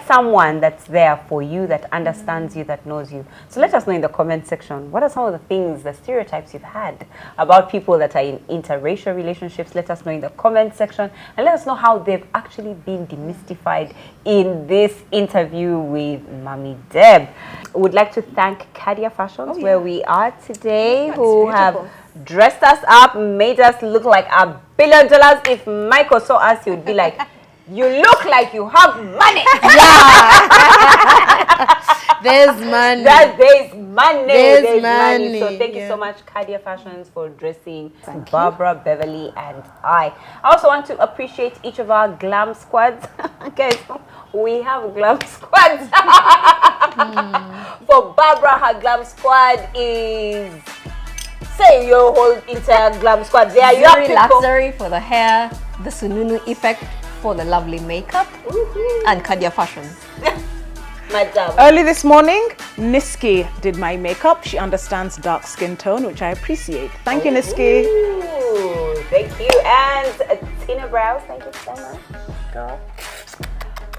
someone that's there for you, that understands you, that knows you. So let us know in the comment section, what are some of the things, the stereotypes you've had about people that are in interracial relationships. Let us know in the comment section, and let us know how they've actually been demystified in this interview with Mami Deb. Would like to thank Cadia Fashions, where we are today, who have dressed us up, made us look like $1 billion. If Michael saw us, he would be like, you look like you have money. There's money. There's money. There's money. So thank you so much, Cadia Fashions, for dressing Barbara, Beverly, and I. I also want to appreciate each of our glam squads. Guys, we have glam squads. For Barbara, her glam squad is, say your whole entire glam squad. There you Zuri have luxury for the hair, the Sununu effect for the lovely makeup, and Cadia Fashions. Madam. Early this morning, Nisky did my makeup. She understands dark skin tone, which I appreciate. Thank you, Nisky. Ooh, thank you. And Tina Brows, thank you so much, girl.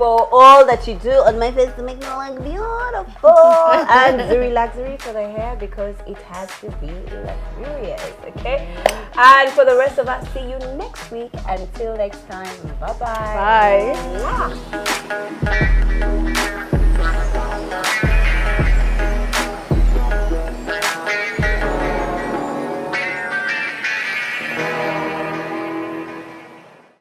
for all that you do on my face to make me look beautiful. And Zuri Luxury for the hair because it has to be luxurious, okay? And for the rest of us, see you next week. Until next time, bye-bye. Bye.